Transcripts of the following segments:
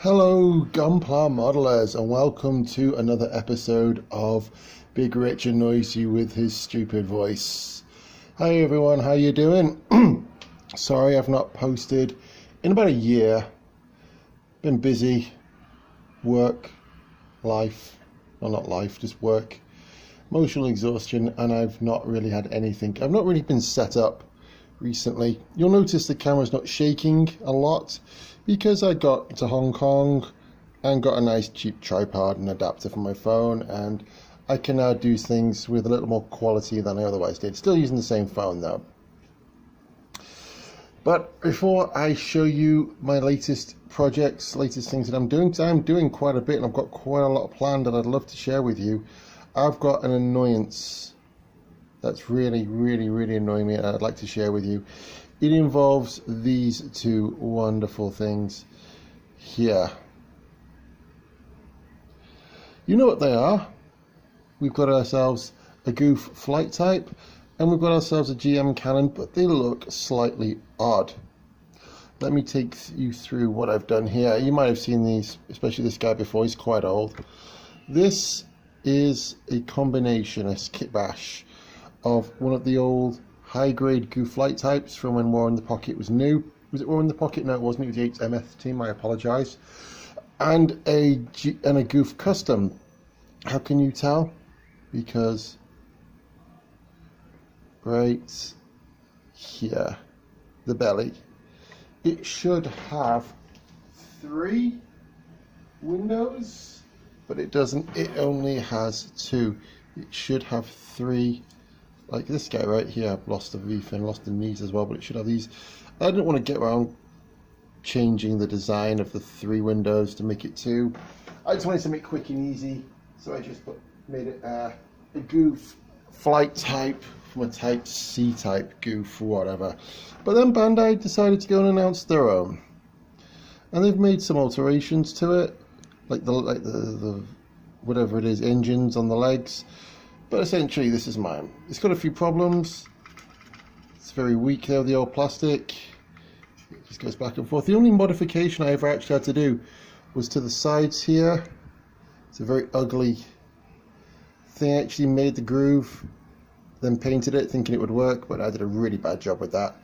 Hello, Gunpla modelers, and welcome to another episode of Big Rich and Noisy with his stupid voice. Hi everyone, how you doing? Sorry I've not posted in about a year. Been busy, work, life, well not life, just work, emotional exhaustion, and I've not really had anything. I've not really been set up recently. You'll notice the camera's not shaking a lot because I got to Hong Kong and got a nice cheap tripod and adapter for my phone, and I can now do things with a little more quality than I otherwise did. Still using the same phone though. But before I show you my latest projects, latest things that I'm doing, because I'm doing quite a bit and I've got quite a lot planned that I'd love to share with you, I've got an annoyance that's really annoying me and I'd like to share with you. It involves these two wonderful things here. You know what they are? We've got ourselves a Goof flight type and we've got ourselves a GM cannon, but they look slightly odd. Let me take you through what I've done here. You might have seen these, especially this guy before, he's quite old. This is a combination, a kit bash, of one of the old high-grade Goof flight types from when War in the Pocket was new. Was it War in the Pocket? No, it wasn't. It was the 8th MF team. I apologise. And a Goof custom. How can you tell? Because right here, the belly, it should have 3 windows, but it doesn't. It only has 2. It should have 3. Like this guy right here, I've lost the reef and lost the knees as well, but it should have these. I didn't want to get around changing the design of the 3 windows to make it 2. I just wanted to make it quick and easy, so I just made it a Goof flight type from a type C type Goof or whatever. But then Bandai decided to go and announce their own, and they've made some alterations to it, like the whatever it is, engines on the legs. But essentially, this is mine. It's got a few problems. It's very weak there, the old plastic. It just goes back and forth. The only modification I ever actually had to do was to the sides here. It's a very ugly thing. I actually made the groove, then painted it, thinking it would work, but I did a really bad job with that.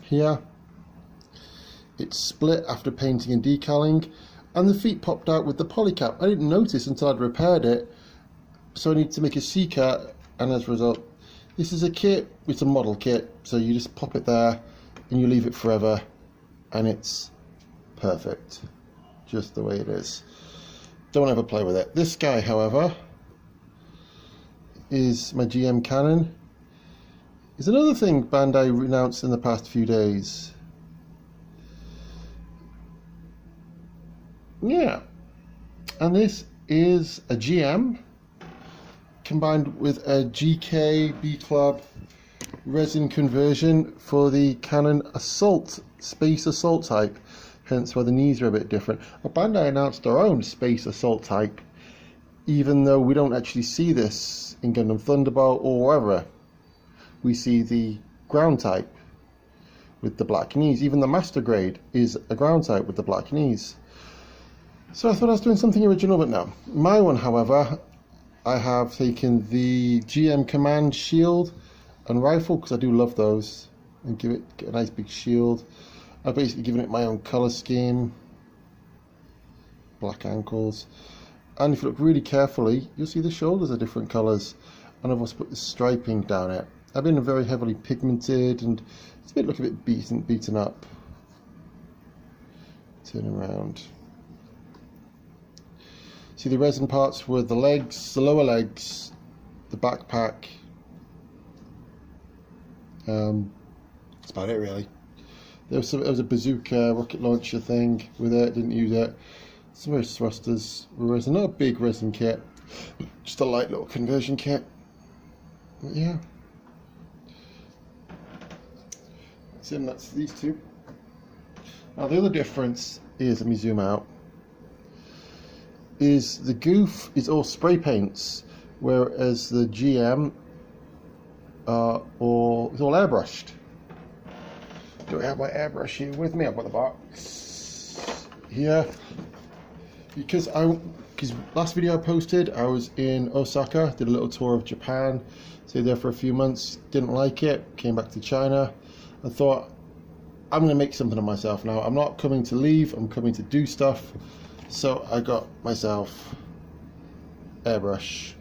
Here, it's split after painting and decaling. And the feet popped out with the polycap. I didn't notice until I'd repaired it, so I need to make a C-cut, and as a result, this is a kit, it's a model kit, so you just pop it there, and you leave it forever, and it's perfect, just the way it is. Don't ever play with it. This guy, however, is my GM cannon. Is another thing Bandai announced in the past few days. Yeah, and this is a GM combined with a GK B Club resin conversion for the Canon Assault, Space Assault type, hence why the knees are a bit different. Well, Bandai announced their own Space Assault type, even though we don't actually see this in Gundam Thunderbolt or wherever. We see the ground type with the black knees. Even the Master Grade is a ground type with the black knees. So I thought I was doing something original, but no. My one, however, I have taken the GM Command shield and rifle, because I do love those, and get a nice big shield. I've basically given it my own colour scheme, black ankles, and if you look really carefully, you'll see the shoulders are different colours, and I've also put the striping down it. I've been very heavily pigmented, and it's a bit beaten up. Turn around. See, the resin parts were the legs, the lower legs, the backpack. That's about it really. There was a bazooka rocket launcher thing with it, didn't use it. Some of those thrusters were resin, not a big resin kit, just a light little conversion kit. But yeah. That's these two. Now the other difference is, let me zoom out, is the Goof is all spray paints, whereas the GM it's all airbrushed. Do I have my airbrush here with me? I've got the box here. Because last video I posted, I was in Osaka, did a little tour of Japan, stayed there for a few months, didn't like it, came back to China. I thought, I'm going to make something of myself now. I'm not coming to leave, I'm coming to do stuff. So I got myself airbrush.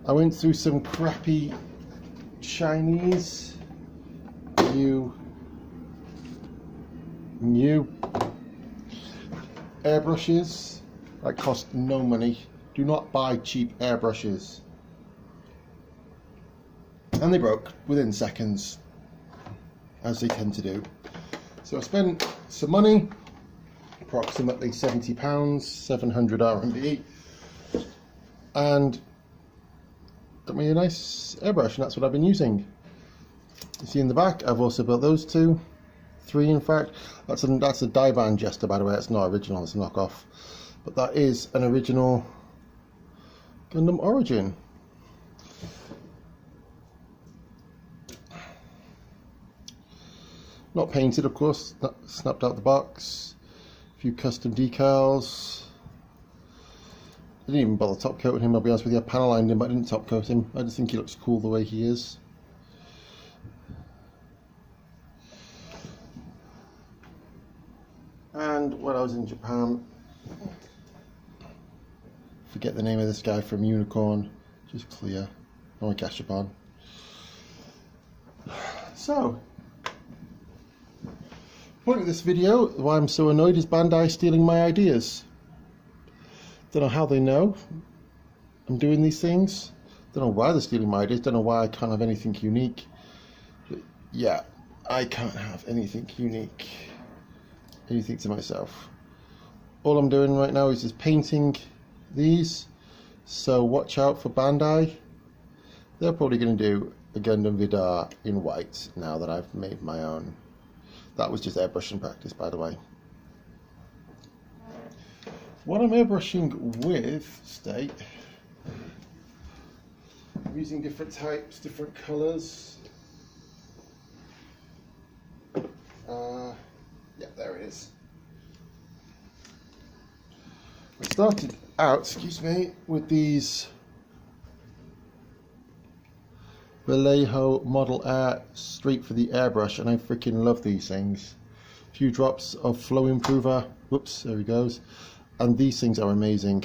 I went through some crappy Chinese new airbrushes that cost no money. Do not buy cheap airbrushes. And they broke within seconds, as they tend to do. So I spent some money, approximately £70, 700 RMB, and got me a nice airbrush, and that's what I've been using. You see in the back, I've also built those two. 3 in fact. That's a Daiban Jester, by the way. It's not original, it's a knockoff, but that is an original Gundam Origin. Not painted, of course. Snapped out the box. A few custom decals. I didn't even bother top coating him, I'll be honest with you. I panel lined him, but I didn't top coat him. I just think he looks cool the way he is. And when I was in Japan, forget the name of this guy from Unicorn, just clear. Oh, Gashapon. So, the point of this video, why I'm so annoyed, is Bandai stealing my ideas. Don't know how they know I'm doing these things. Don't know why they're stealing my ideas. Don't know why I can't have anything unique. But yeah, I can't have anything unique. Anything to myself. All I'm doing right now is just painting these. So watch out for Bandai. They're probably going to do a Gundam Vidar in white now that I've made my own. That was just airbrushing practice, by the way. What I'm airbrushing with, I'm using different types, different colours. Yeah, there it is. I started out, excuse me, with these Vallejo Model Air straight for the airbrush, and I freaking love these things. A few drops of flow improver, whoops, there he goes, and these things are amazing.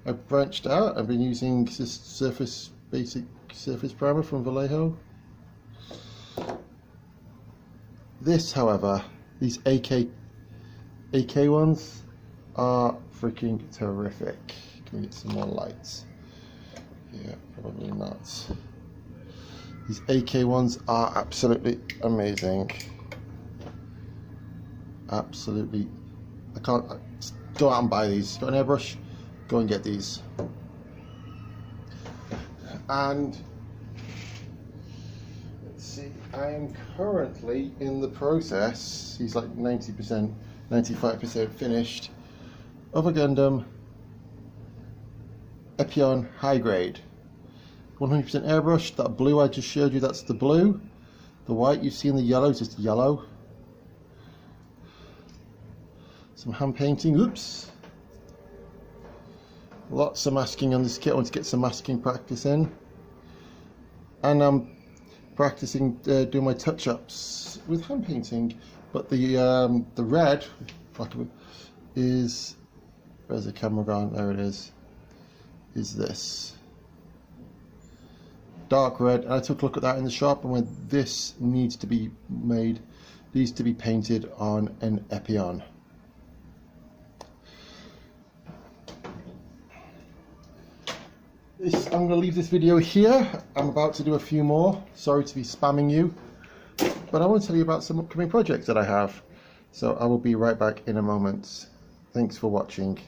I've branched out, I've been using this basic surface primer from Vallejo. This, however, these AK ones are freaking terrific. Can we get some more lights? Yeah, probably not. These AK ones are absolutely amazing. Absolutely. I can't go out and buy these. Got an airbrush? Go and get these. And let's see, I am currently in the process, he's like 90%, 95% finished, of a Gundam Epion High Grade. 100% airbrush. That blue I just showed you, that's the blue. The white you see in the yellow is just yellow. Some hand painting, oops. Lots of masking on this kit. I want to get some masking practice in. And I'm practicing doing my touch-ups with hand painting. But the red is, where's the camera gone? There it is this. Dark red. And I took a look at that in the shop, and when this needs to be made, needs to be painted on an Epion. I'm going to leave this video here. I'm about to do a few more. Sorry to be spamming you, but I want to tell you about some upcoming projects that I have. So I will be right back in a moment. Thanks for watching.